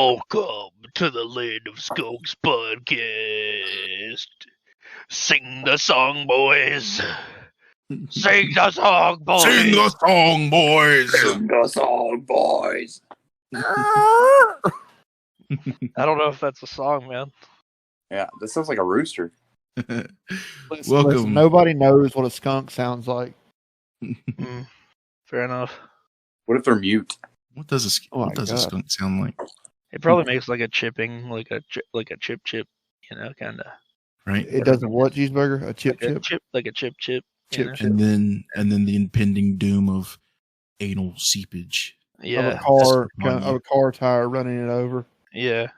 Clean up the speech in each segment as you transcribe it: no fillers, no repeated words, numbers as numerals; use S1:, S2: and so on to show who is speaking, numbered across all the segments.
S1: Welcome to the Land of Skunks podcast. Sing the song, boys. Sing the song, boys.
S2: Sing the song, boys.
S3: Sing the song, boys.
S1: I don't know if that's a song, man.
S3: Yeah, this sounds like a rooster.
S2: Welcome.
S4: Nobody knows what a skunk sounds like.
S1: Fair enough.
S3: What if they're mute?
S2: What does a skunk sound like?
S1: It probably makes like a chipping, like a chip, kind of.
S2: Right.
S4: It doesn't what cheeseburger? A chip.
S1: Like a chip.
S2: And then the impending doom of anal seepage.
S1: Yeah.
S4: Of a car tire running it over.
S1: Yeah.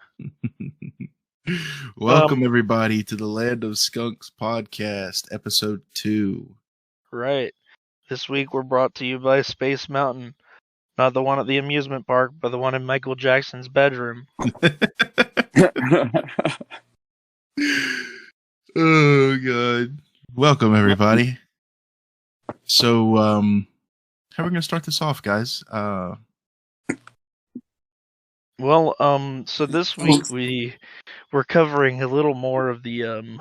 S2: Welcome everybody to the Land of Skunks podcast, episode 2.
S1: Right. This week we're brought to you by Space Mountain. Not the one at the amusement park, but the one in Michael Jackson's bedroom.
S2: Oh, God. Welcome, everybody. So, how are we going to start this off, guys?
S1: So this week we're covering a little more of the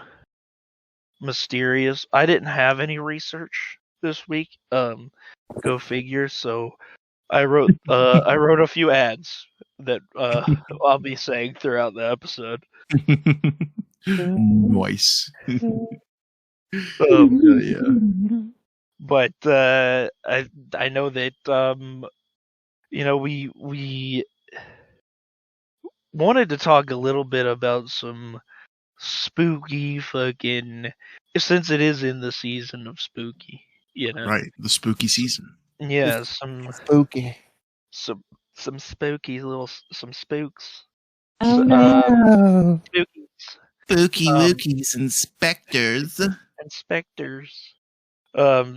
S1: mysterious. I didn't have any research this week. Go figure. So I wrote a few ads that I'll be saying throughout the episode.
S2: Nice.
S1: Yeah. But I know that we wanted to talk a little bit about some spooky fucking, since it is in the season of spooky,
S2: Right, the spooky season.
S1: Yeah, some
S4: spooky,
S1: some spooky some spooks.
S4: Oh no!
S2: Spooky wookies and specters.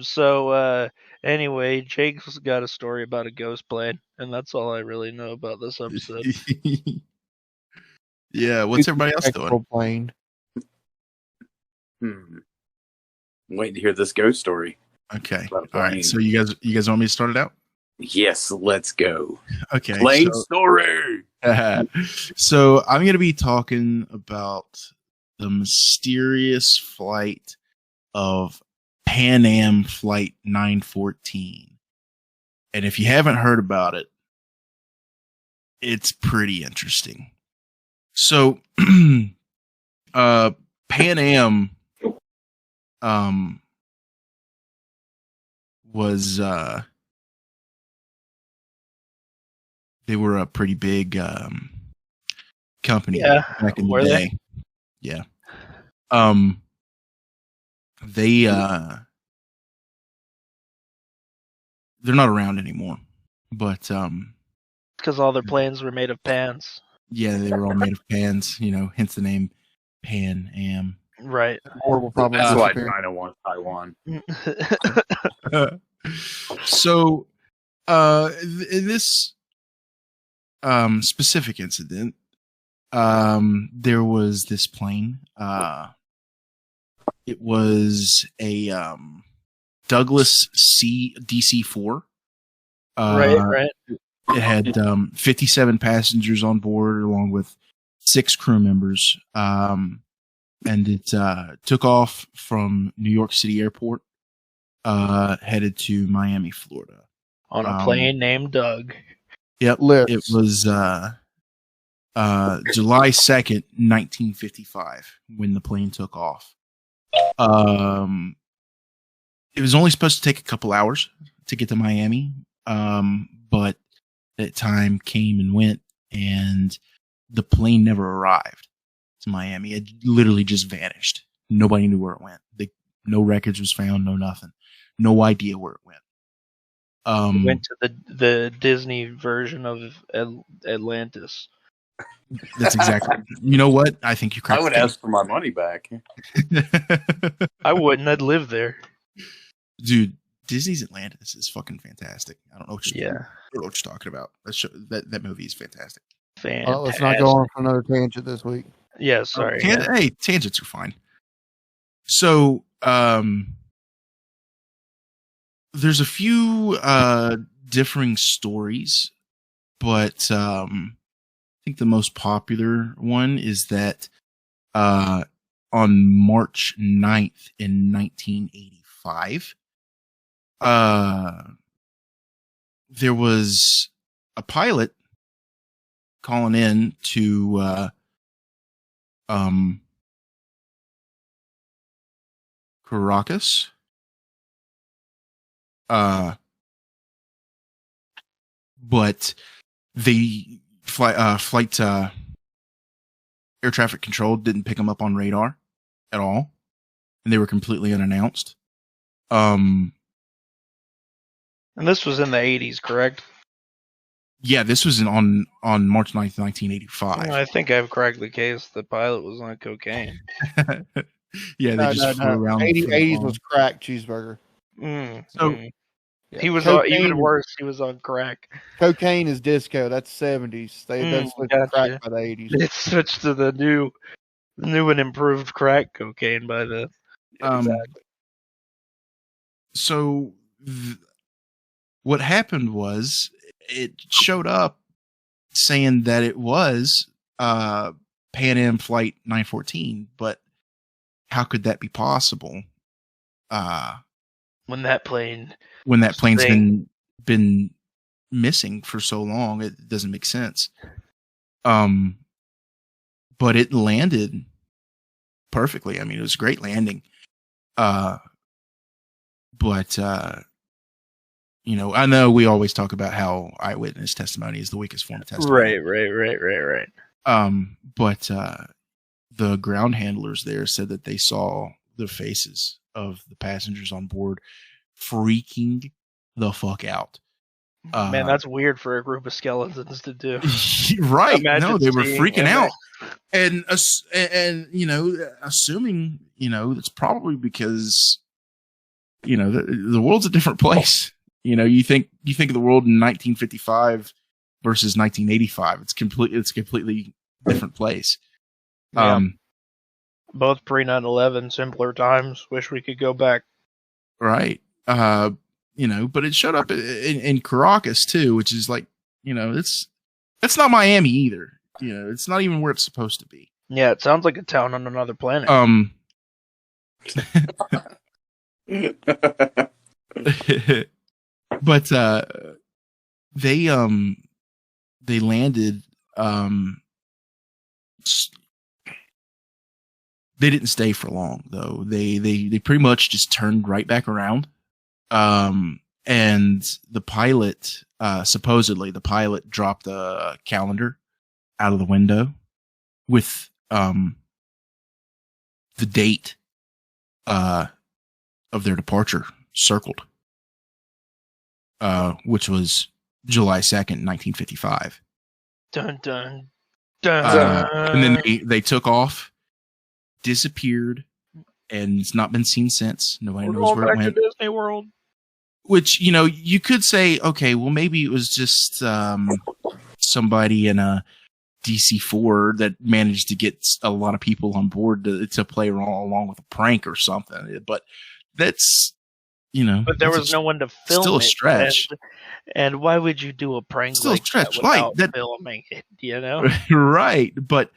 S1: So anyway, Jake's got a story about a ghost plane, and that's all I really know about this episode.
S2: Yeah, what's everybody else doing?
S4: Plane.
S3: I'm waiting to hear this ghost story.
S2: Okay. All right. So you guys want me to start it out?
S3: Yes, let's go.
S2: Okay.
S3: Plane story.
S2: So I'm going to be talking about the mysterious flight of Pan Am Flight 914. And if you haven't heard about it, it's pretty interesting. So, Pan Am, was, they were a pretty big, company back in the day. Yeah. They're not around anymore, but,
S1: because all their planes were made of pans.
S2: Yeah, they were all made of pans, hence the name Pan Am.
S1: Right.
S4: Horrible problem.
S3: That's why China wants Taiwan.
S2: So, in this specific incident, there was this plane. It was a Douglas DC-4.
S1: Right.
S2: It had 57 passengers on board, along with 6 crew members. And it took off from New York City Airport, headed to Miami, Florida.
S1: On a plane named Doug.
S2: Yep. It was July 2nd, 1955, when the plane took off. It was only supposed to take a couple hours to get to Miami, but that time came and went, and the plane never arrived to Miami. It literally just vanished. Nobody knew where it went. No records was found, no nothing. No idea where it went.
S1: It went to the Disney version of Atlantis.
S2: That's exactly. You know what? I think you correct.
S3: I would ask for my money back.
S1: I wouldn't. I'd live there.
S2: Dude, Disney's Atlantis is fucking fantastic. I don't know what you're talking about. That movie is fantastic.
S4: Well, let's not go on for another tangent this week.
S1: Yeah, sorry.
S2: Hey, tangents are fine. So, there's a few differing stories, but think the most popular one is that on March 9th in 1985, there was a pilot calling in to Caracas. But the flight air traffic control didn't pick them up on radar at all, and they were completely unannounced.
S1: And this was in the 80s, correct?
S2: Yeah, this was on March 9th, 1985.
S1: I think I have corrected the case. The pilot was on cocaine.
S2: Yeah, they just flew around.
S4: 80s was crack cheeseburger.
S2: So
S4: Yeah.
S1: He was even worse. He was on crack.
S4: Cocaine is disco. That's 70s. That's crack by the 80s.
S1: It switched to the new and improved crack cocaine by the.
S2: Exactly. So what happened was it showed up saying that it was Pan Am Flight 914, but how could that be possible?
S1: When that plane's
S2: been missing for so long, it doesn't make sense. But it landed perfectly. I mean, it was a great landing. But you know, I know we always talk about how eyewitness testimony is the weakest form of testimony.
S1: Right.
S2: But the ground handlers there said that they saw the faces of the passengers on board freaking the fuck out.
S1: Man, that's weird for a group of skeletons to do.
S2: Right. No, they were freaking out. And you know, assuming, you know, it's probably because, you know, the world's a different place. You know, you think of the world in 1955 versus 1985. It's completely different place.
S1: Yeah. Both pre 9/11, simpler times. Wish we could go back.
S2: Right. You know, but it showed up in Caracas too, which is like, you know, that's not Miami either. You know, it's not even where it's supposed to be.
S1: Yeah, it sounds like a town on another planet.
S2: But they landed. They didn't stay for long though. They pretty much just turned right back around. And the pilot, supposedly the pilot dropped the calendar out of the window with the date of their departure circled. Which was July 2nd, 1955.
S1: Dun, dun, dun.
S2: And then they took off, disappeared, and it's not been seen since. Nobody knows where it went.
S1: To Disney World.
S2: Which, you know, you could say, okay, well, maybe it was just somebody in a DC-4 that managed to get a lot of people on board to play along with a prank or something. But that's, you know,
S1: but there was no one to film.
S2: Still a stretch.
S1: And why would you do a prank
S2: still
S1: like
S2: a stretch,
S1: that without filming it? You know,
S2: right? But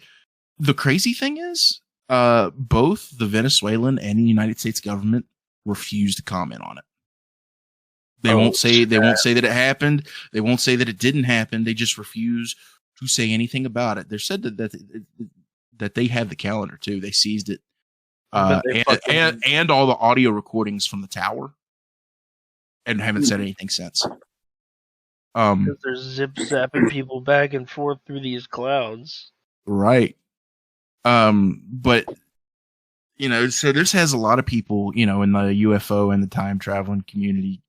S2: the crazy thing is, both the Venezuelan and the United States government refused to comment on it. They won't say that it happened. They won't say that it didn't happen. They just refuse to say anything about it. They said that they had the calendar too. They seized it, and all the audio recordings from the tower, and haven't said anything since.
S1: Because they're zip zapping people back and forth through these clouds.
S2: Right. But you know, so this has a lot of people, you know, in the UFO and the time traveling community,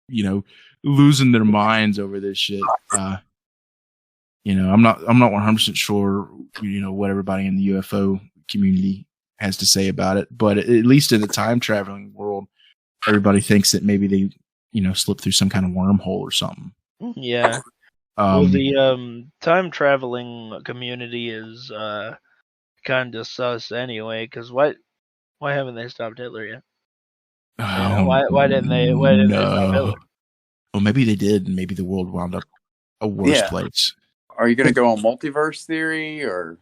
S2: you know, losing their minds over this shit. You know, I'm not 100% sure, you know, what everybody in the UFO community has to say about it, but at least in the time traveling world, everybody thinks that maybe they, you know, slipped through some kind of wormhole or something.
S1: Yeah. Well, the time traveling community is kind of sus anyway. Because why haven't they stopped Hitler yet? Why didn't they stop Hitler?
S2: Well, maybe they did, and maybe the world wound up a worse place.
S3: Are you going to go on multiverse theory or?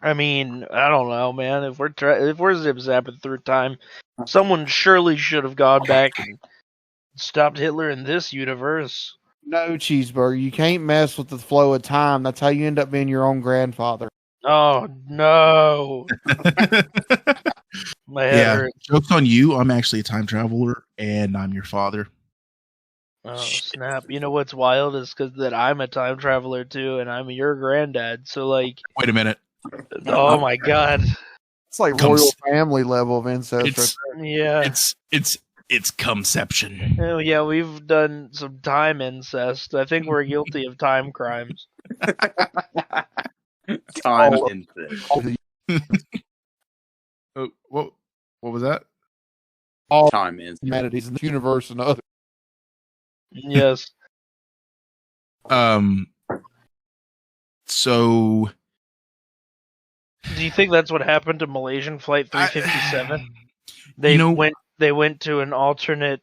S1: I mean, I don't know, man. If we're zip zapping through time, someone surely should have gone back and stopped Hitler in this universe.
S4: No, Cheeseburger. You can't mess with the flow of time. That's how you end up being your own grandfather.
S1: Oh no! My head hurts.
S2: Joke's on you. I'm actually a time traveler, and I'm your father.
S1: Oh snap! You know what's wild is because that I'm a time traveler too, and I'm your granddad. So like,
S2: wait a minute.
S1: Oh my god!
S4: It's like royal family level of incest.
S1: Yeah,
S2: it's conception.
S1: Oh yeah, we've done some time incest. I think we're guilty of time crimes.
S3: Time incest.
S2: Oh, what was that?
S4: All
S3: time incest.
S4: Humanities in the universe and other.
S1: Yes.
S2: So,
S1: do you think that's what happened to Malaysian Flight 357? They went to an alternate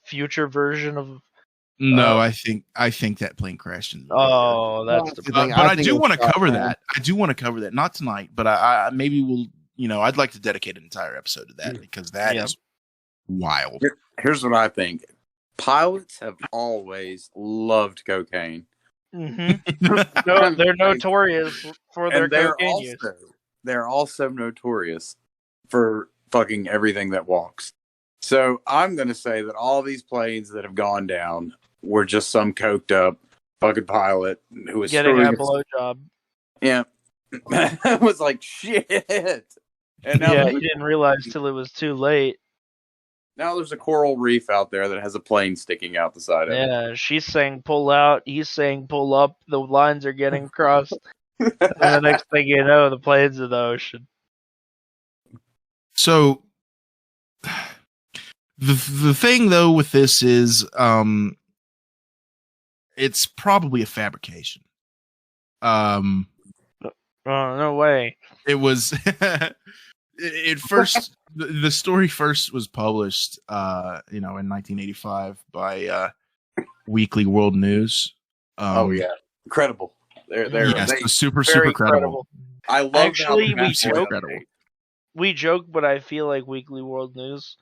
S1: future version of.
S2: No, I think that plane crashed.
S1: That's the
S2: thing. But I do want to cover that. I do want to cover that. Not tonight, but I maybe we'll. I'd like to dedicate an entire episode to that because that is wild.
S3: Here's what I think. Pilots have always loved cocaine.
S1: Mm-hmm. No, they're notorious for their cocaine use.
S3: They're also notorious for fucking everything that walks. So I'm going to say that all these planes that have gone down were just some coked up fucking pilot who was
S1: getting a blowjob.
S3: Yeah. I was like, shit. And now
S1: he didn't realize till it was too late.
S3: Now there's a coral reef out there that has a plane sticking out the side of it.
S1: Yeah, she's saying pull out, he's saying pull up, the lines are getting crossed. And the next thing you know, the plane's in the ocean.
S2: So the thing though with this is it's probably a fabrication.
S1: Oh, no way.
S2: It was it first the story first was published in 1985 by Weekly World News.
S3: Oh yeah, incredible. They're
S2: super credible.
S3: I love
S1: actually we joke, but I feel like Weekly World News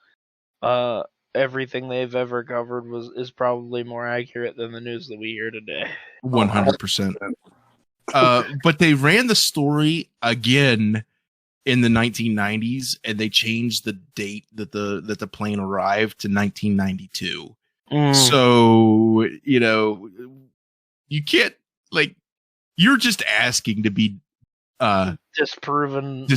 S1: everything they've ever covered is probably more accurate than the news that we hear today.
S2: 100%. But they ran the story again in the 1990s, and they changed the date that the plane arrived to 1992. So you can't you're just asking to be
S1: disproven.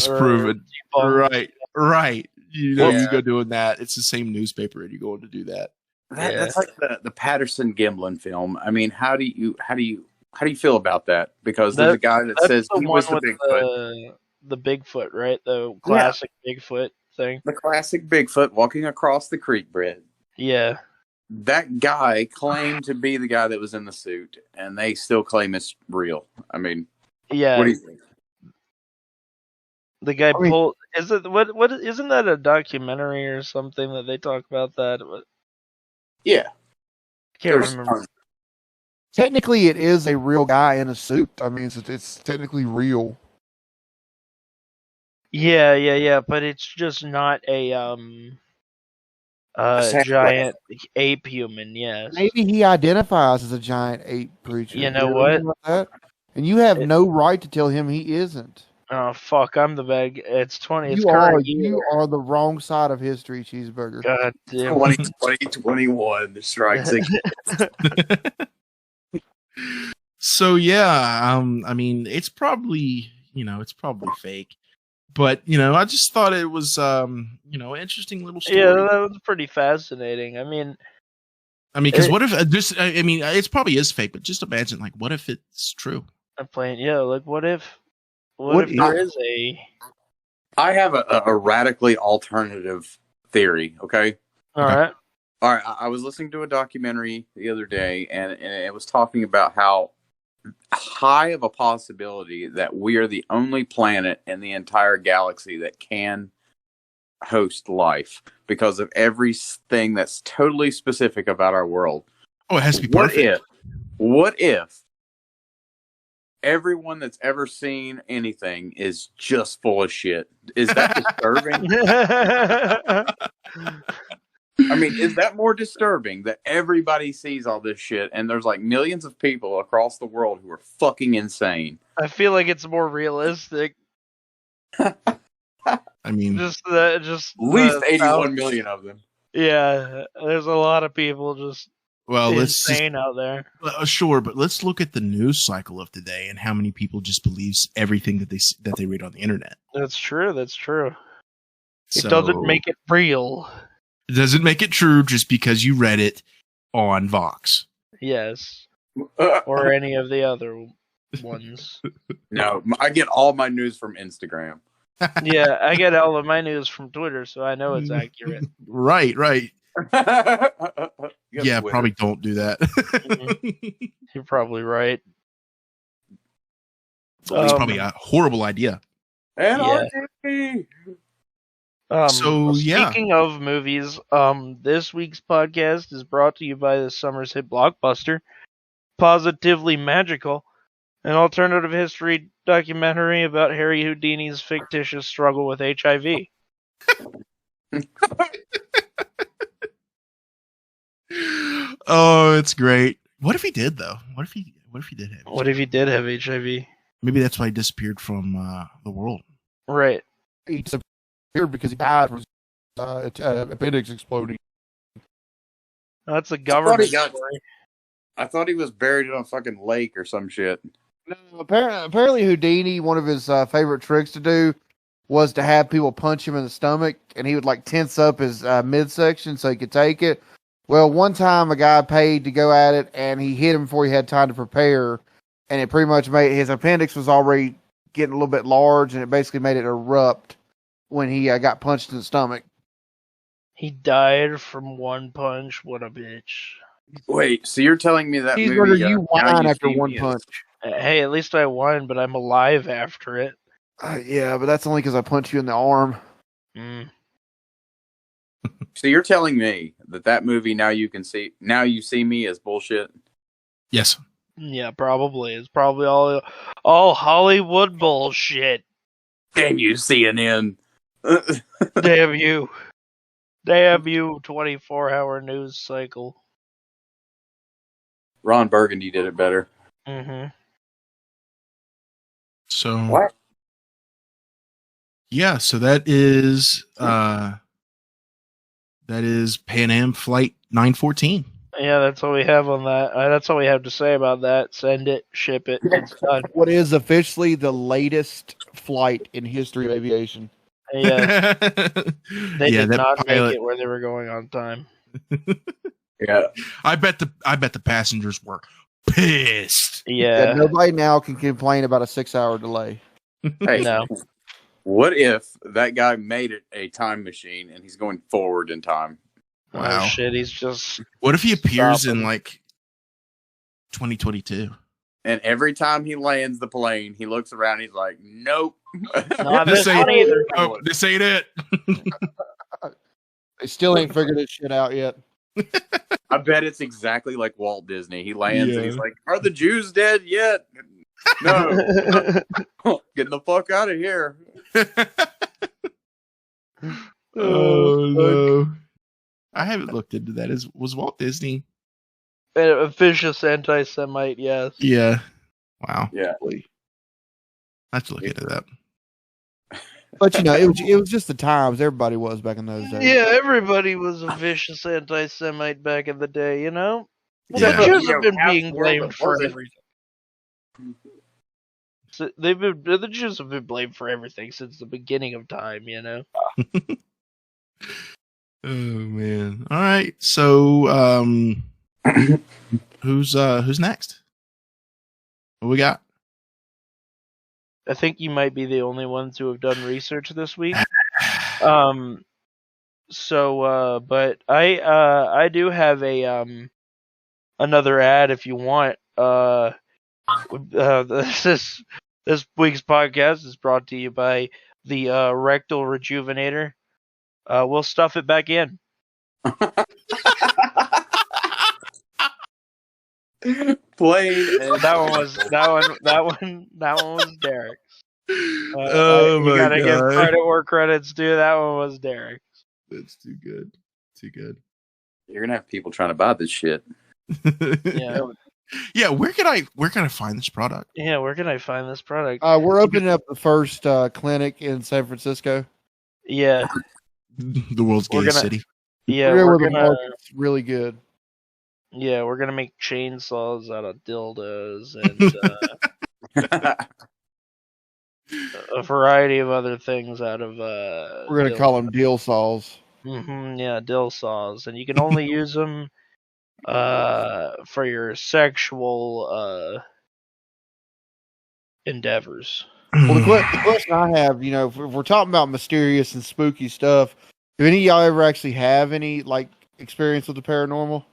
S2: Right. You go doing that. It's the same newspaper, and you're going to do that.
S3: That's like the Patterson Gimlin film. I mean, how do you feel about that? Because there's a guy that says he was the Bigfoot.
S1: The Bigfoot, right? The classic Bigfoot thing.
S3: The classic Bigfoot walking across the creek bed.
S1: Yeah.
S3: That guy claimed to be the guy that was in the suit, and they still claim it's real. I mean,
S1: yeah.
S3: What do you think?
S1: The guy pulled. Is it what? Isn't that a documentary or something that they talk about that?
S3: Yeah.
S1: I can't remember.
S4: Technically, it is a real guy in a suit. I mean, it's technically real.
S1: Yeah, but it's just not a giant ape human. Yes.
S4: Maybe he identifies as a giant ape creature.
S1: You know what?
S4: And you have no right to tell him he isn't.
S1: Oh fuck! I'm the bag. It's 20.
S4: You are the wrong side of history, Cheeseburger.
S1: God damn.
S3: 2021 the strikes again.
S2: So yeah, I mean, it's probably fake, but I just thought it was an interesting little story.
S1: Yeah, that was pretty fascinating. I mean,
S2: because what if it probably is fake, but just imagine what if it's true?
S1: I'm playing. Yeah, what if there is a?
S3: I have a radically alternative theory. Okay.
S1: All right.
S3: I was listening to a documentary the other day, and it was talking about how high of a possibility that we are the only planet in the entire galaxy that can host life because of everything that's totally specific about our world.
S2: Oh, it has to be perfect.
S3: What if everyone that's ever seen anything is just full of shit? Is that disturbing? I mean, is that more disturbing that everybody sees all this shit and there's like millions of people across the world who are fucking insane?
S1: I feel like it's more realistic.
S2: I mean,
S1: just
S3: at least 81 million of them.
S1: Yeah, there's a lot of people just insane out there.
S2: Sure, but let's look at the news cycle of today and how many people just believes everything that they read on the internet.
S1: That's true. It doesn't make it real.
S2: It doesn't make it true just because you read it on Vox.
S1: Yes. Or any of the other ones.
S3: No, I get all my news from Instagram.
S1: Yeah, I get all of my news from Twitter, so I know it's accurate.
S2: Right. Yeah,
S3: Twitter.
S2: Probably don't do that.
S1: Mm-hmm. You're probably right.
S2: It's probably a horrible idea.
S3: Anarchy!
S1: Speaking of movies, this week's podcast is brought to you by the summer's hit blockbuster, Positively Magical, an alternative history documentary about Harry Houdini's fictitious struggle with HIV.
S2: Oh, it's great. What if he did though? What if he did have?
S1: What if he did have HIV?
S2: Maybe that's why he disappeared from the world.
S1: Right.
S4: He disappeared because he died from appendix exploding.
S1: That's a government story.
S3: I thought he was buried in a fucking lake or some shit.
S4: No, apparently Houdini, one of his favorite tricks to do was to have people punch him in the stomach, and he would like tense up his midsection so he could take it. Well, one time a guy paid to go at it, and he hit him before he had time to prepare, and it pretty much made his appendix was already getting a little bit large, and it basically made it erupt when he got punched in the stomach.
S1: He died from one punch. What a bitch.
S3: Wait, so you're telling me that
S4: movie...
S3: you
S4: whine after one punch.
S1: Hey, at least I won, but I'm alive after it.
S4: Yeah, but that's only because I punched you in the arm.
S1: Mm.
S3: So you're telling me that movie Now You See Me as bullshit?
S2: Yes.
S1: Yeah, probably. It's probably all Hollywood bullshit.
S3: Damn you, CNN.
S1: Damn you. Damn you, 24-hour news cycle.
S3: Ron Burgundy did it better.
S1: Mm-hmm.
S2: So
S3: what?
S2: Yeah, so that is Pan Am Flight 914.
S1: Yeah, that's all we have on that. That's all we have to say about that. Send it, ship it, it's done.
S4: What is officially the latest flight in history of aviation?
S1: Yeah. They did not make it where they were going on time.
S3: Yeah.
S2: I bet the passengers were pissed.
S1: Yeah.
S4: Nobody now can complain about a 6-hour delay.
S3: Hey,
S1: no.
S3: What if that guy made it a time machine and he's going forward in time?
S2: Wow.
S1: Oh shit, he's just...
S2: What if he appears in like 2022?
S3: And every time he lands the plane, he looks around, he's like, nope.
S1: Not this one either.
S2: Oh, this ain't it.
S4: They still ain't figured this shit out yet.
S3: I bet it's exactly like Walt Disney. He lands and he's like, are the Jews dead yet? No. Getting the fuck out of here.
S2: Oh, no. I haven't looked into that. Was Walt Disney
S1: a vicious anti-Semite? Yes.
S2: Yeah. Wow.
S3: Yeah.
S2: I have to look into that.
S4: But it was just the times everybody was back in those days.
S1: Yeah, everybody was a vicious anti-Semite back in the day. You know,
S2: Yeah.
S1: the Jews have been being blamed for everything. So the Jews have been blamed for everything since the beginning of time. You know.
S2: Oh man! All right, so who's next? What we got?
S1: I think you might be the only ones who have done research this week. But I do have a another ad if you want. This week's podcast is brought to you by the Rectal Rejuvenator. We'll stuff it back in.
S3: Plain and
S1: That one was Derek.
S2: Oh
S1: You
S2: my
S1: gotta give
S2: god,
S1: credit where credit's due. That one was Derek.
S2: that's too good, too good.
S3: you're gonna have people trying to buy this shit.
S1: Yeah.
S2: Yeah, where can I find this product?
S1: Yeah, where can I find this product?
S4: We're opening up the first clinic in San Francisco.
S1: Yeah,
S2: The world's
S1: We're
S2: gayest
S1: gonna-
S2: city.
S1: yeah,
S4: Where
S1: we're
S4: the
S1: gonna
S4: market's really good.
S1: make chainsaws out of dildos and a variety of other things out of
S4: We're gonna call them deal saws.
S1: yeah, dill saws, and you can only use them for your sexual endeavors.
S4: Well, the question I have, if we're talking about mysterious and spooky stuff, do any of y'all ever actually have any like experience with the paranormal?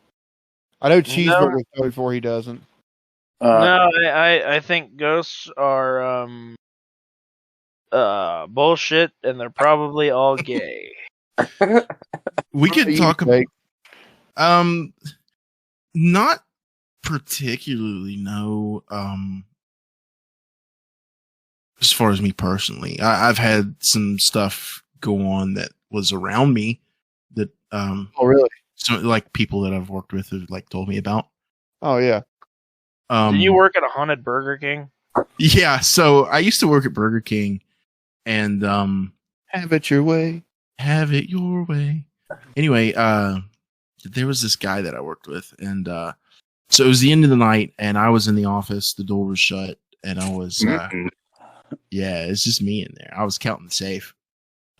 S4: I know Cheeseburger was told before he doesn't.
S1: No, I think ghosts are bullshit, and they're probably all gay.
S2: We could talk about
S4: Jake?
S2: not particularly, no. As far as me personally, I've had some stuff go on that was around me that
S4: Oh, really?
S2: so like people that I've worked with have like told me about.
S4: Oh, yeah.
S1: Did you work at a haunted Burger King?
S2: Yeah, so I used to work at Burger King, and
S4: Have it your way.
S2: have it your way. Anyway, there was this guy that I worked with, and so it was the end of the night, and I was in the office. The door was shut, and I was yeah, it's just me in there. I was counting the safe.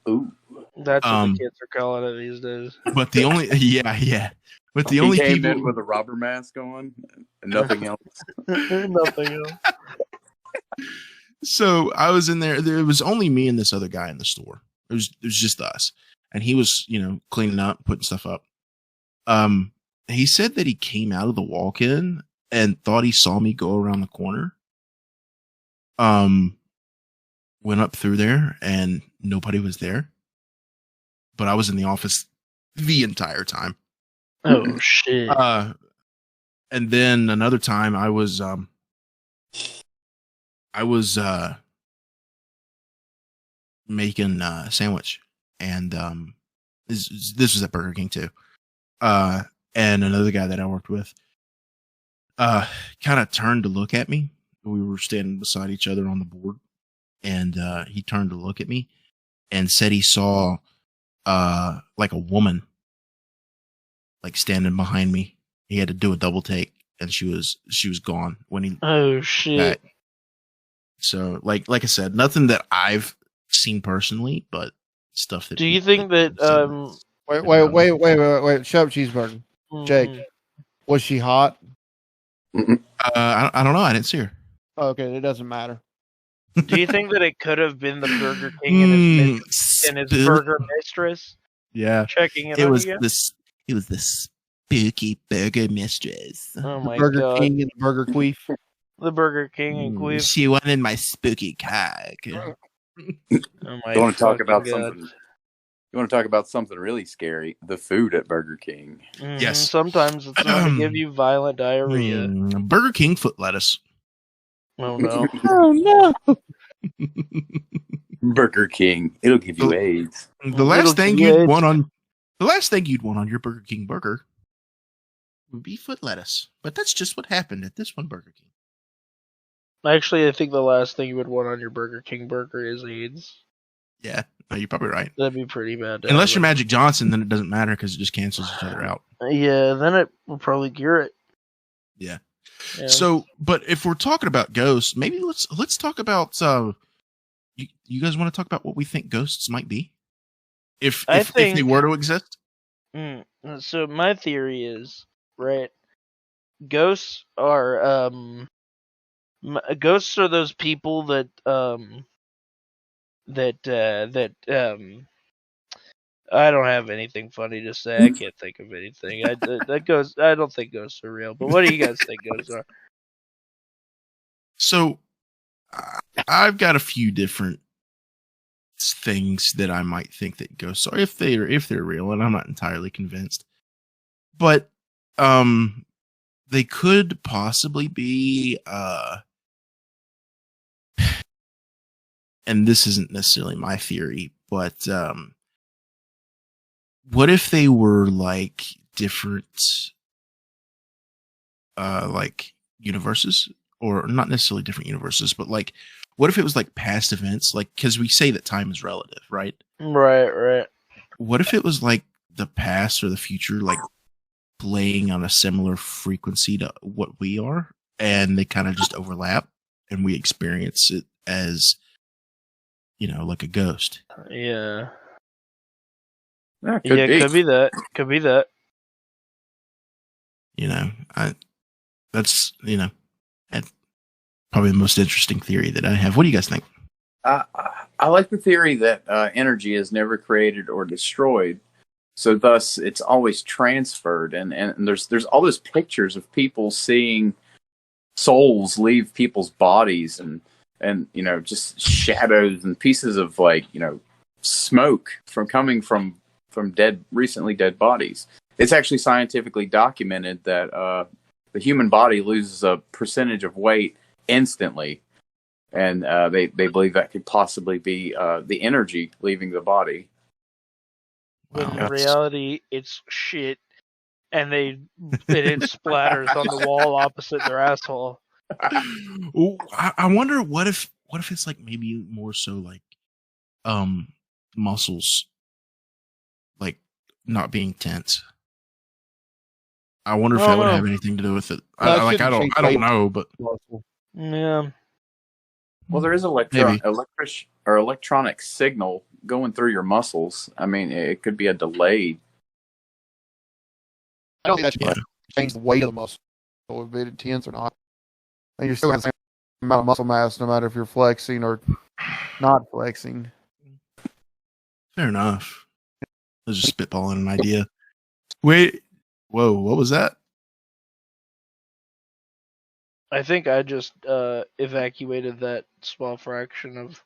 S3: Ooh.
S1: That's what the kids are calling it these days.
S2: But the only yeah. But the
S3: He
S2: only
S3: came
S2: people
S3: in with a rubber mask on and nothing else.
S1: Nothing else.
S2: So I was in there. There was only me and this other guy in the store. It was just us, and he was cleaning up, putting stuff up. He said that he came out of the walk-in and thought he saw me go around the corner. Went up through there and nobody was there, but I was in the office the entire time.
S1: Oh shit!
S2: And then another time I was making a sandwich, and this was at Burger King too. And another guy that I worked with kind of turned to look at me. We were standing beside each other on the board, and he turned to look at me and said he saw like a woman like standing behind me. He had to do a double take, and she was gone when he
S1: Oh shit!
S2: So like I said, nothing that I've seen personally, but stuff that.
S1: Do you think that
S4: Wait! Shut up, Cheeseburger. Jake, was she hot?
S2: I don't know. I didn't see her.
S4: Oh, okay, it doesn't matter.
S1: Do you think that it could have been the Burger King and his burger mistress?
S2: Yeah,
S1: Checking it.
S2: It was the spooky burger mistress.
S1: Oh my
S4: Burger
S1: god!
S4: King and the Burger Queef.
S1: The Burger King and Queef.
S2: She wanted my spooky cock.
S1: Oh my!
S3: You want to talk about
S1: God.
S3: something? You want to talk about something really scary? The food at Burger King.
S2: Yes.
S1: Sometimes it's going to give you violent diarrhea.
S2: Burger King foot lettuce.
S1: Oh no!
S4: Oh no!
S3: Burger King. It'll give you AIDS.
S2: The last thing you'd want on your Burger King burger would be foot lettuce. But that's just what happened at this one Burger King.
S1: Actually, I think the last thing you would want on your Burger King burger is AIDS.
S2: Yeah, no, you're probably right.
S1: That'd be pretty bad.
S2: Unless you're Magic Johnson, then it doesn't matter because it just cancels each other out.
S1: Yeah, then it will probably cure it.
S2: Yeah.
S1: Yeah.
S2: So, but if we're talking about ghosts, maybe let's talk about. You guys want to talk about what we think ghosts might be, if they were to exist?
S1: So my theory is, right, ghosts are those people that I don't have anything funny to say. I can't think of anything. I don't think ghosts are real. But what do you guys think ghosts are?
S2: So, I've got a few different things that I might think that ghosts are, if they're real, and I'm not entirely convinced. But they could possibly be, and this isn't necessarily my theory, but what if they were like different, like universes, or not necessarily different universes, but like, what if it was like past events? Like, because we say that time is relative, right?
S1: Right.
S2: What if it was like the past or the future, like playing on a similar frequency to what we are, and they kind of just overlap, and we experience it as, like a ghost.
S1: Yeah.
S3: That could be.
S1: Could be that. Could be that.
S2: That's probably the most interesting theory that I have. What do you guys think?
S3: I like the theory that energy is never created or destroyed, so thus it's always transferred. And there's all those pictures of people seeing souls leave people's bodies, and just shadows and pieces of smoke coming from recently dead bodies. It's actually scientifically documented that the human body loses a percentage of weight instantly, and they believe that could possibly be the energy leaving the body.
S1: But in reality, it's shit, and it splatters on the wall opposite their asshole.
S2: I wonder what if it's like maybe more so like muscles like not being tense. I wonder if that would have anything to do with it. I don't know, but
S1: yeah.
S3: Well, there is electronic signal going through your muscles. I mean, it could be a delayed.
S4: I don't think that should change the weight of the muscle, if it's tense or not. And you're still going to have the same amount of muscle mass, no matter if you're flexing or not flexing.
S2: Fair enough. I was just spitballing an idea. Wait. Whoa, what was that?
S1: I think I just evacuated that small fraction of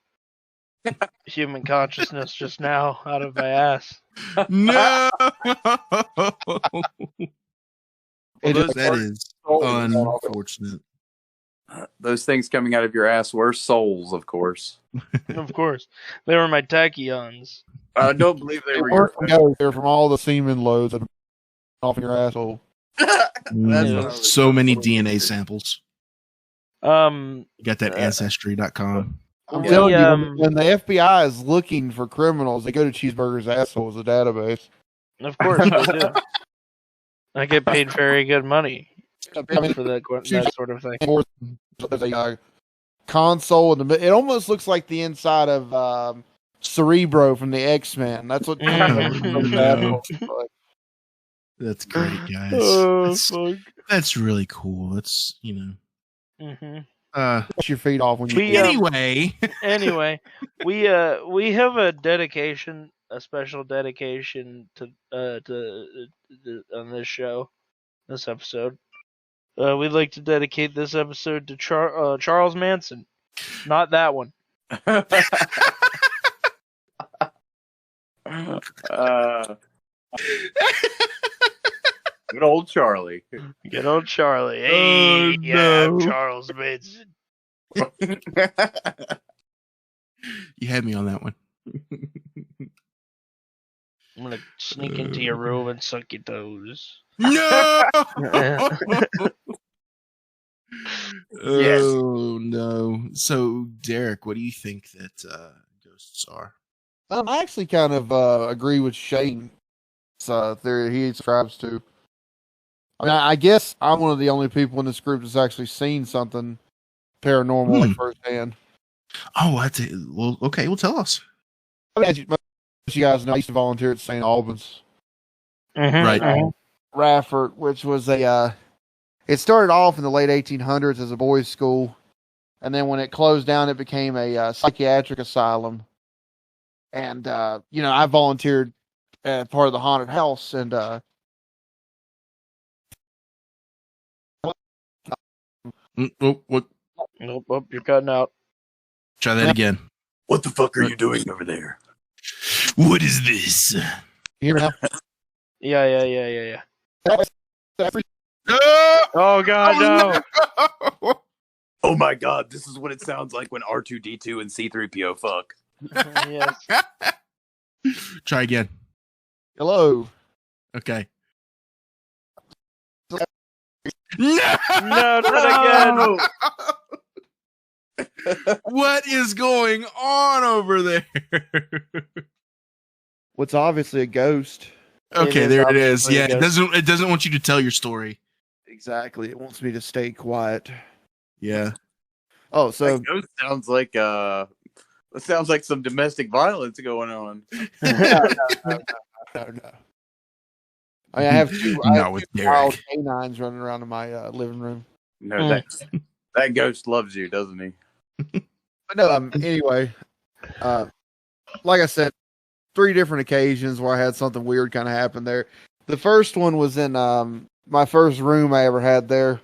S1: human consciousness just now out of my ass.
S2: No! That is unfortunate.
S3: Those things coming out of your ass were souls, of course.
S1: Of course. They were my tachyons.
S3: I don't believe they were
S4: They're from all the semen loads that are off in your asshole.
S2: So many DNA samples. You got that Ancestry.com.
S4: I'm telling you, when the FBI is looking for criminals, they go to Cheeseburger's asshole as a database.
S1: Of course they do. I get paid very good money for that sort of thing.
S4: There's a console, it almost looks like the inside of Cerebro from the X-Men. That's what.
S2: That's great, guys.
S1: Fuck.
S2: That's really cool. That's
S4: Wash your feet off when you.
S2: Anyway,
S1: we have a special dedication to on this show, this episode. We'd like to dedicate this episode to Charles Manson, not that one.
S3: Good old Charlie.
S1: Good old Charlie. Hey, no. Charles Manson.
S2: You had me on that one.
S1: I'm gonna sneak into your room and suck your toes.
S2: No!
S3: Yes.
S2: Oh no. So, Derek, what do you think that ghosts are?
S4: I actually kind of agree with Shane's theory he subscribes to. I mean, I guess I'm one of the only people in this group that's actually seen something paranormal like firsthand.
S2: Oh, well, okay. Well, tell us.
S4: I mean, as you guys know, I used to volunteer at St. Albans.
S2: Right.
S4: Rafford, which was it started off in the late 1800s as a boys' school, and then when it closed down, it became a psychiatric asylum. And I volunteered as part of the haunted house, and
S2: what?
S1: Nope, you're cutting out.
S2: Try that again.
S3: What the fuck are you doing over there?
S2: What is this?
S4: You hear me now?
S1: Yeah.
S2: Oh!
S1: Oh God, no!
S3: Oh my God, this is what it sounds like when R2D2 and C3PO fuck.
S1: Yes.
S2: Try again.
S4: Hello.
S2: Okay.
S1: No, not again.
S2: What is going on over there?
S4: What's obviously a ghost.
S2: Okay,
S1: is
S2: there it
S1: obviously
S2: is.
S1: a
S2: Yeah,
S1: ghost.
S2: it doesn't want you to tell your story.
S4: Exactly. It wants me to stay quiet.
S2: Yeah.
S4: Oh, so
S3: That ghost sounds like some domestic violence going on.
S4: no. I have
S2: Not with
S4: wild
S2: Derek.
S4: canines running around in my living room.
S3: No, that ghost loves you, doesn't he?
S4: But no, anyway, like I said, 3 different occasions where I had something weird kind of happen there. The first one was in my first room I ever had there,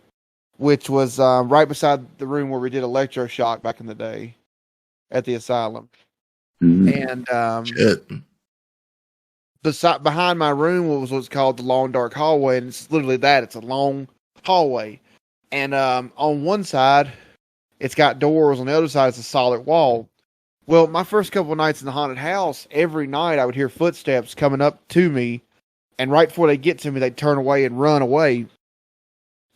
S4: which was right beside the room where we did electroshock back in the day at the asylum. And
S2: Shit.
S4: behind my room was what's called the long dark hallway, and it's literally that. It's a long hallway, and on one side it's got doors, on the other side it's a solid wall. Well, my first couple of nights in the haunted house, every night I would hear footsteps coming up to me, and right before they get to me, they'd turn away and run away.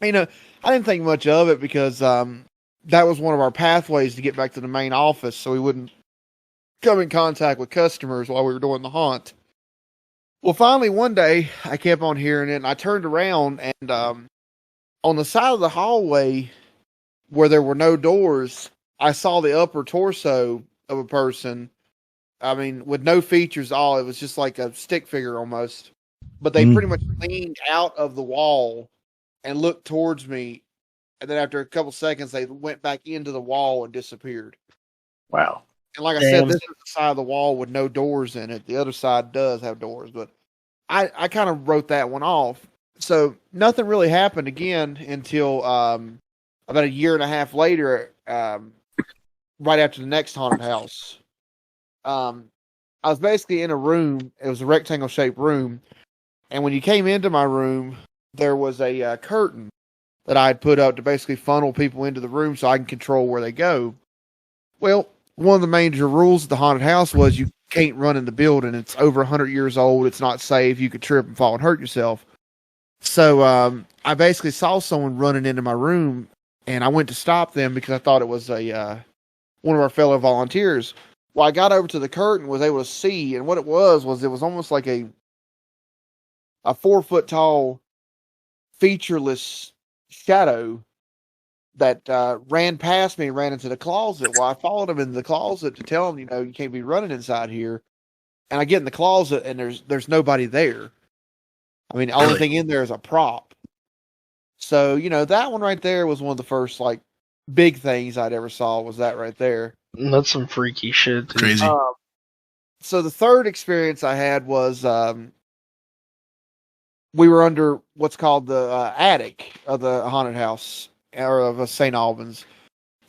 S4: You know, I didn't think much of it because that was one of our pathways to get back to the main office, so we wouldn't come in contact with customers while we were doing the haunt. Well, finally, one day, I kept on hearing it, and I turned around, and on the side of the hallway where there were no doors, I saw the upper torso of a person. I mean, with no features at all. It was just like a stick figure almost. But they pretty much leaned out of the wall and looked towards me, and then after a couple seconds, they went back into the wall and disappeared.
S3: Wow.
S4: And like I said, this is the side of the wall with no doors in it. The other side does have doors, but I kind of wrote that one off. So nothing really happened again until about a year and a half later, right after the next haunted house. I was basically in a room. It was a rectangle-shaped room, and when you came into my room, there was a curtain that I had put up to basically funnel people into the room so I can control where they go. Well, one of the major rules of the haunted house was you can't run in the building. It's over 100 years old. It's not safe. You could trip and fall and hurt yourself. So I basically saw someone running into my room, and I went to stop them because I thought it was one of our fellow volunteers. Well, I got over to the curtain, was able to see, and what it was almost like a 4-foot tall, featureless shadow that ran past me and ran into the closet. Well, I followed him into the closet to tell him, you can't be running inside here. And I get in the closet, and there's nobody there. I mean, the only thing in there is a prop. So, that one right there was one of the first, big things I'd ever saw was that right there.
S1: That's some freaky shit. Dude.
S2: Crazy.
S4: So the third experience I had was we were under what's called the attic of the haunted house, or of St. Albans.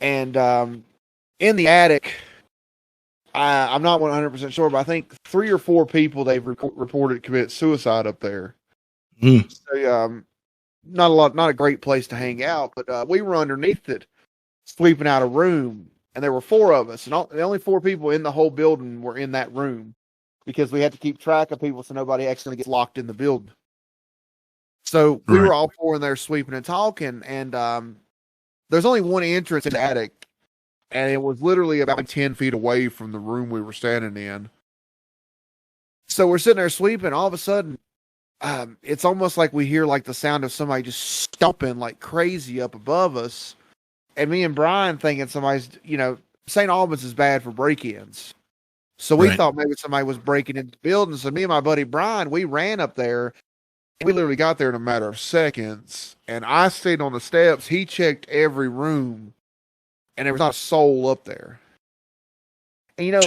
S4: And in the attic, I'm not 100% sure, but I think 3 or 4 people they've reported committed suicide up there. So, not a great place to hang out, but we were underneath it, sweeping out a room, and there were 4 of us, and the only 4 people in the whole building were in that room because we had to keep track of people so nobody accidentally gets locked in the building. So we were all 4 in there sweeping and talking, and there's only one entrance in the attic, and it was literally about 10 feet away from the room we were standing in. So we're sitting there sweeping, all of a sudden, it's almost like we hear the sound of somebody just stomping like crazy up above us. And me and Brian thinking somebody's, St. Albans is bad for break-ins. So we thought maybe somebody was breaking into the building. So me and my buddy Brian, we ran up there. We literally got there in a matter of seconds. And I stayed on the steps. He checked every room. And there was not a soul up there. And,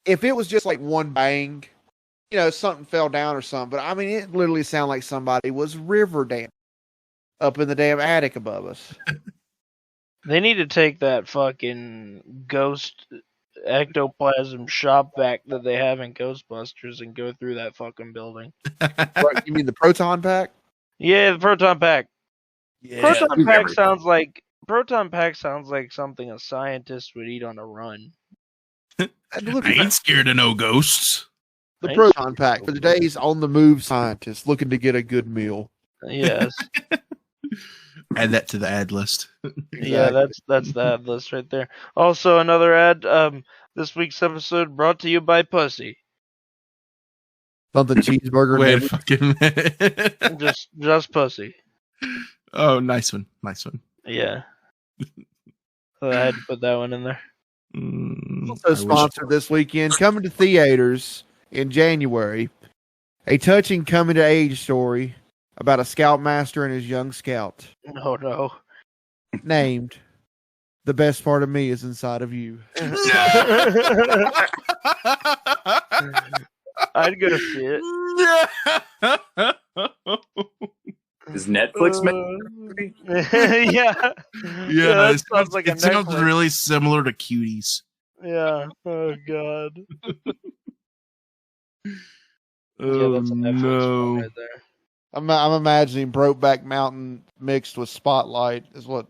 S4: if it was just one bang, something fell down or something. But, I mean, it literally sounded like somebody was river dancing up in the damn attic above us.
S1: They need to take that fucking ghost ectoplasm shop vac that they have in Ghostbusters and go through that fucking building.
S4: Right, you mean the proton pack?
S1: Yeah, the proton pack.
S2: Yeah.
S1: Proton pack sounds like something a scientist would eat on a run.
S2: I ain't scared of no ghosts.
S4: The proton pack for today's on the move scientist looking to get a good meal.
S1: Yes.
S2: Add that to the ad list.
S1: Yeah, that's the ad list right there. Also, another ad. This week's episode brought to you by Pussy.
S4: Something cheeseburger.
S2: Wait a fucking minute.
S1: just Pussy.
S2: Oh, nice one.
S1: Yeah. So I had to put that one in there.
S4: Also sponsored this weekend, coming to theaters in January, a touching coming-to-age story about a scoutmaster and his young scout.
S1: Oh, no.
S4: Named, The Best Part of Me is Inside of You.
S1: I'd go see it.
S3: Is Netflix making
S1: Yeah.
S2: Yeah,
S1: it sounds like
S2: it sounds really similar to Cuties.
S1: Yeah. Oh, God.
S2: Oh,
S1: that's a Netflix
S2: no.
S1: one right there.
S4: I'm imagining Brokeback Mountain mixed with Spotlight is what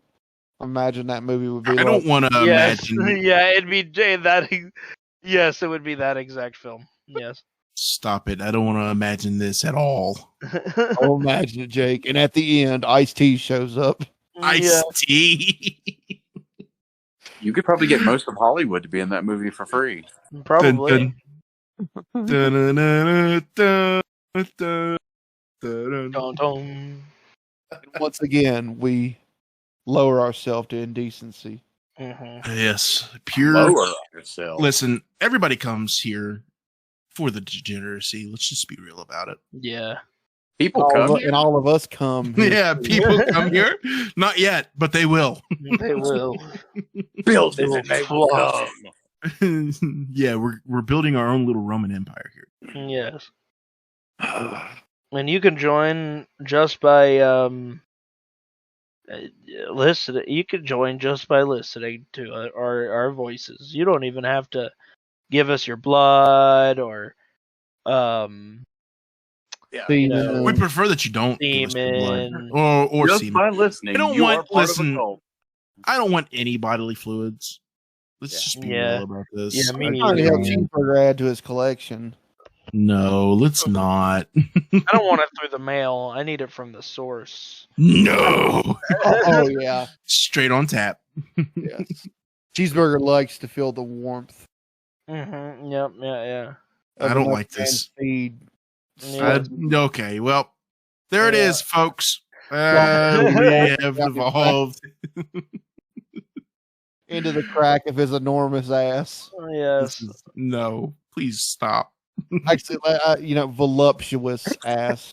S4: I imagine that movie would be.
S2: I don't want to imagine.
S1: Yeah, it'd be that. Yes, it would be that exact film. Yes.
S2: Stop it. I don't want to imagine this at all.
S4: I'll imagine it, Jake. And at the end, Ice-T shows up.
S2: Ice-T.
S3: You could probably get most of Hollywood to be in that movie for free.
S1: Probably.
S2: Dun,
S1: Dun.
S4: Once again, we lower ourselves to indecency.
S1: Mm-hmm.
S2: Yes, pure.
S3: Lower yourself.
S2: Listen, everybody comes here for the degeneracy. Let's just be real about it.
S1: Yeah.
S3: People come,
S4: and all of us come. Here.
S2: Yeah, people come here. Not yet, but they will.
S1: They will.
S3: build
S1: They
S3: it
S1: will
S3: and they will come.
S2: Yeah, we're building our own little Roman Empire here.
S1: Yes. And you can join just by listening. You can join just by listening to our voices. You don't even have to give us your blood or
S2: we prefer that you don't give us the blood or
S3: just
S2: semen.
S3: by listening.
S2: I don't
S3: you
S2: want
S3: are part
S2: listen.
S3: of a cult.
S2: I don't want any bodily fluids. Let's just be real about this.
S1: Yeah, me
S4: I'm trying to help Cheeseburger add to his collection.
S2: No, let's not.
S1: I don't want it through the mail. I need it from the source.
S2: No.
S4: Oh yeah,
S2: straight on tap.
S4: Yes. Cheeseburger likes to feel the warmth.
S1: Mm-hmm. Yep. Yeah.
S2: I don't like this.
S4: Feed.
S1: Yeah.
S2: Okay, well, there it is, folks. We have evolved
S4: into the crack of his enormous ass.
S1: Yes.
S2: No, please stop.
S4: Actually, voluptuous ass.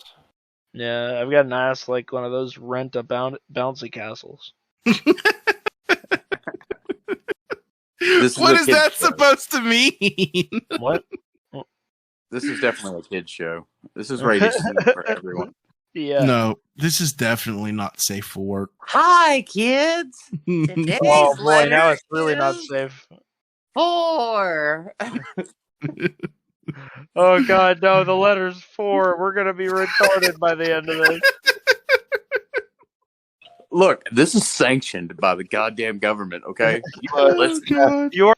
S1: Yeah, I've got an ass like one of those bouncy castles.
S2: What is that supposed to mean?
S1: What?
S3: This is definitely a kid's show. This is rated C for everyone.
S1: Yeah.
S2: No, this is definitely not safe for work.
S5: Hi, kids. Today's
S1: Oh boy, now
S5: letter
S1: it's really not
S5: is
S1: safe.
S5: 4.
S1: Oh god, no, the letter's 4. We're gonna be retarded by the end of this.
S3: Look, this is sanctioned by the goddamn government, okay?
S2: God.
S1: You're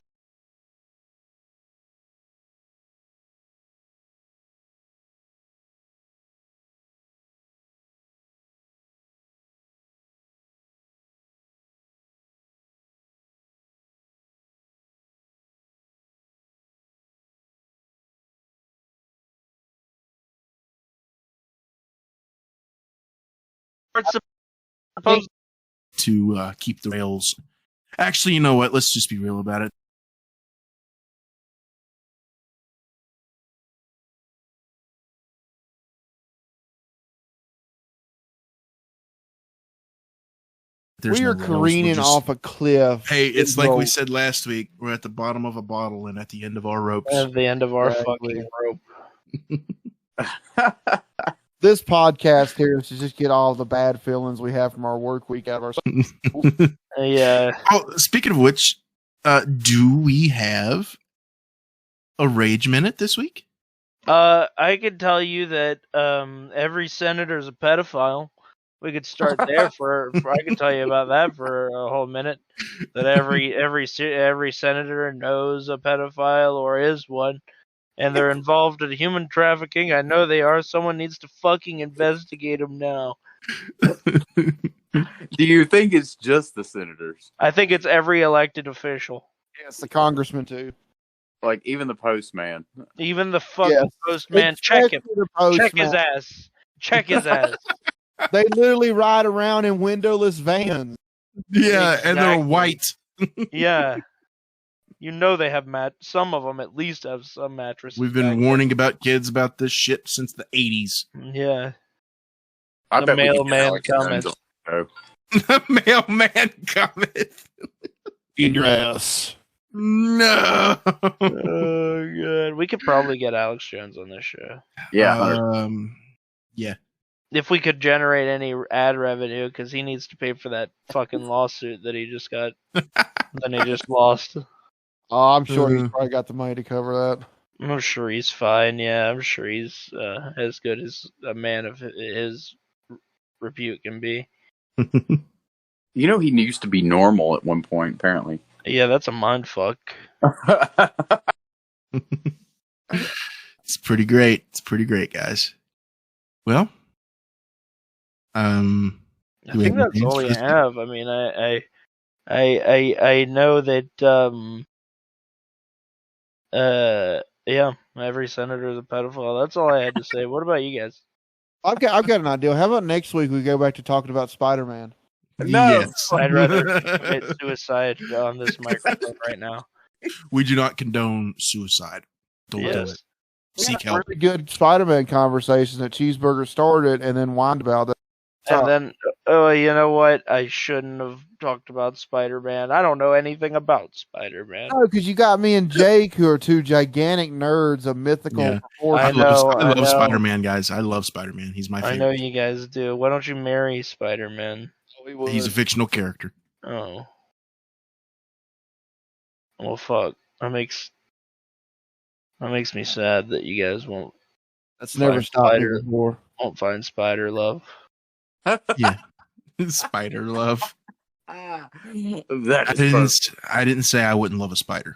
S1: supposed
S2: to keep the rails. Actually, you know what? Let's just be real about it.
S4: We are careening off a cliff.
S2: Hey, it's like we said last week. We're at the bottom of a bottle and at the end of our ropes.
S1: at the end of our fucking rope.
S4: This podcast here is to just get all the bad feelings we have from our work week out of our.
S1: Yeah.
S2: Oh, speaking of which, do we have a rage minute this week?
S1: I can tell you that every senator is a pedophile, We could start there for I can tell you about that for a whole minute. That every senator knows a pedophile or is one, and they're involved in human trafficking. I know they are. Someone needs to fucking investigate them now.
S3: Do you think it's just the senators?
S1: I think it's every elected official.
S4: Yes, the congressman too.
S3: Like even the postman.
S1: Even the fucking postman. Check him. Check his ass. Check his ass.
S4: They literally ride around in windowless vans.
S2: Yeah, and they're
S1: Exactly.
S2: white.
S1: Yeah. You know they have some of them at least have some mattresses.
S2: We've been warning about kids about this shit since the 80s.
S1: Yeah.
S3: I
S1: The
S3: bet we could get
S1: mailman
S3: Alex Jones
S1: comments.
S3: on the show.
S2: The mailman comment.
S4: In your ass.
S2: No.
S1: Oh god. We could probably get Alex Jones on this show.
S3: Yeah.
S2: Yeah.
S1: If we could generate any ad revenue, because he needs to pay for that fucking lawsuit that he just got. Then he just lost.
S4: Oh, I'm sure he's probably got the money to cover that.
S1: I'm sure he's fine. Yeah, I'm sure he's as good as a man of his repute can be.
S3: You know, he used to be normal at one point, apparently.
S1: Yeah, that's a mind fuck.
S2: It's pretty great. It's pretty great, guys. Well,
S1: I think that's all we have. I mean, I know that yeah, every senator is a pedophile. That's all I had to say. What about you guys?
S4: I've got an idea. How about next week we go back to talking about Spider-Man?
S3: No.
S2: Yes.
S1: I'd rather commit suicide on this microphone right now.
S2: We do not condone suicide. Don't do
S1: Yes.
S2: it. Seek help.
S4: Really good Spider-Man conversation that Cheeseburger started and then whined about it.
S1: And then, oh, you know what? I shouldn't have talked about Spider-Man. I don't know anything about Spider-Man.
S4: No, because you got me and Jake, who are two gigantic nerds of mythical
S2: Yeah.
S4: proportions.
S2: I love
S1: know.
S2: Spider-Man, guys. I love Spider-Man. He's my favorite.
S1: I know you guys do. Why don't you marry Spider-Man?
S2: He's a fictional character.
S1: Oh. Well, fuck. That makes me sad that you guys won't
S4: That's never
S1: Find
S4: stopped me
S1: Spider.
S4: before.
S1: find Spider love.
S2: Yeah. Spider love.
S3: That
S2: I
S3: is
S2: didn't.
S3: perfect.
S2: I didn't say I wouldn't love a spider.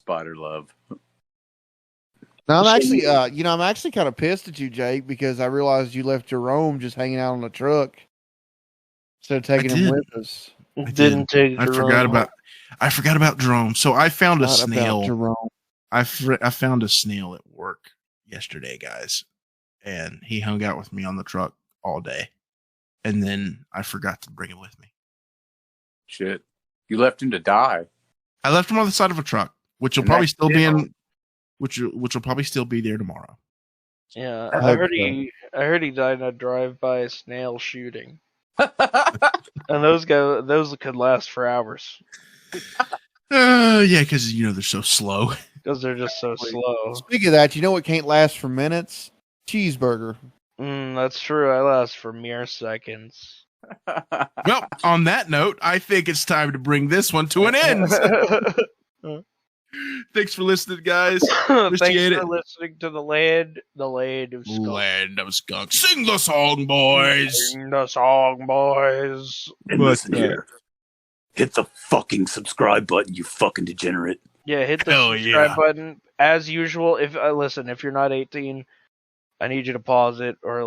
S3: Spider love.
S4: Now I'm actually, I'm actually kind of pissed at you, Jake, because I realized you left Jerome just hanging out on the truck instead of taking him
S2: did.
S4: with us.
S1: Didn't take
S2: I
S1: Jerome.
S2: forgot about Jerome. So I found a
S4: Not about
S2: snail.
S4: Jerome.
S2: I found a snail at work yesterday, guys, and he hung out with me on the truck all day, and then I forgot to bring him with me.
S3: Shit. You left him to die.
S2: I left him on the side of a truck, which will
S3: And
S2: probably
S3: that's
S2: still be
S3: still-
S2: in, which will probably still be there tomorrow.
S1: Yeah,
S4: I
S1: I
S4: hope
S1: heard
S4: so.
S1: he died in a drive-by snail shooting, and those could last for hours
S2: Yeah, because they're so slow.
S1: because they're just so slow.
S4: Speaking of that, you know what can't last for minutes? Cheeseburger.
S1: That's true. I last for mere seconds.
S2: Well, on that note, I think it's time to bring this one to an end. Thanks for listening, guys.
S1: Thanks
S2: Appreciate
S1: for
S2: it.
S1: listening to the land of skunks.
S2: Land of Skunks. Sing the song, boys.
S1: Sing the song, boys.
S3: And
S2: But,
S3: listen here. Hit the fucking subscribe button, you fucking degenerate.
S1: Yeah, hit the
S2: Hell
S1: subscribe
S2: yeah.
S1: button as usual. If listen, if you're not 18, I need you to pause it or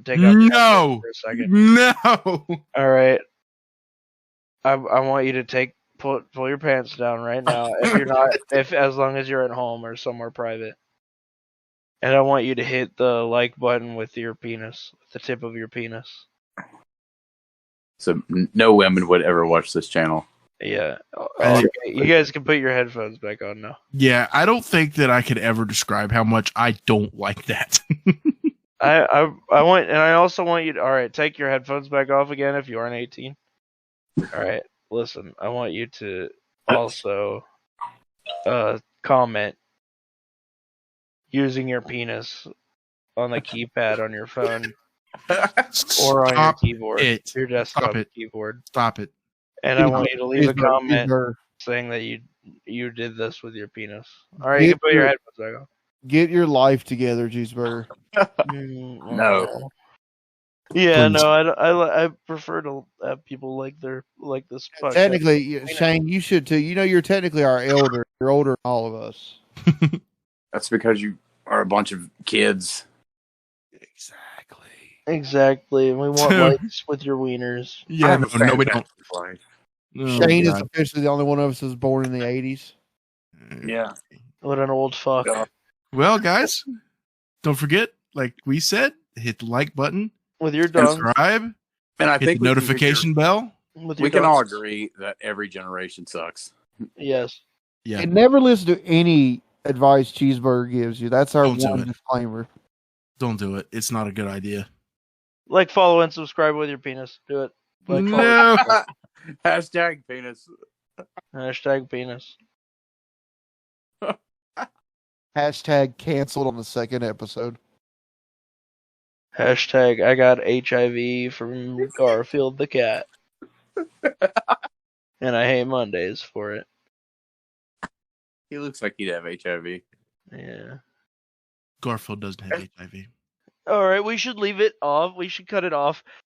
S1: take out
S2: No.
S1: for a second.
S2: No.
S1: All right. I want you to pull your pants down right now. If you're not, as long as you're at home or somewhere private, and I want you to hit the like button with your penis, with the tip of your penis.
S3: So no women would ever watch this channel.
S1: Yeah. Okay. You guys can put your headphones back on now.
S2: Yeah, I don't think that I could ever describe how much I don't like that.
S1: I want, and I also want you to. All right, take your headphones back off again if you aren't 18. All right, listen. I want you to also comment using your penis on the keypad on your phone or on your
S2: Stop
S1: keyboard,
S2: it.
S1: your desktop
S2: Stop it.
S1: keyboard.
S2: Stop it.
S1: And I want you to leave a comment
S4: Cheeseburger.
S1: saying that you did this with your penis. All right, you can put your headphones back on.
S4: Get your life together, Cheeseburger.
S3: No.
S1: Yeah,
S2: Please.
S1: no, I prefer to have people like this podcast.
S4: Technically, Shane, you should too. You know, you're technically our elder. You're older than all of us.
S3: That's because you are a bunch of kids.
S1: Exactly. We want likes with your wieners.
S3: I
S2: Yeah,
S3: have
S2: no,
S3: a
S2: no, we don't.
S3: fantastic life.
S2: Oh,
S4: Shane is
S2: God.
S4: officially the only one of us that's born in the 80s.
S3: Yeah.
S1: What an old fuck.
S3: God.
S2: Well, guys, don't forget, like we said, hit the like button,
S1: With your dogs.
S2: subscribe,
S3: And I
S2: hit
S3: think
S2: the notification bell.
S1: With your
S3: we can all
S1: dogs.
S3: agree that every generation sucks.
S1: Yes.
S2: Yeah,
S4: And never listen to any advice Cheeseburger gives you. That's our
S2: Don't do
S4: one
S2: it.
S4: disclaimer.
S2: don't do it. It's not a good idea.
S1: Like, follow, and subscribe with your penis. Do it. Like, follow.
S2: No.
S3: Hashtag penis.
S1: Hashtag penis.
S4: Hashtag canceled on the second episode.
S1: Hashtag I got HIV from Garfield the cat. And I hate Mondays for it.
S3: He looks like he'd have HIV.
S1: Yeah.
S2: Garfield doesn't have HIV.
S1: Alright, we should leave it off. We should cut it off.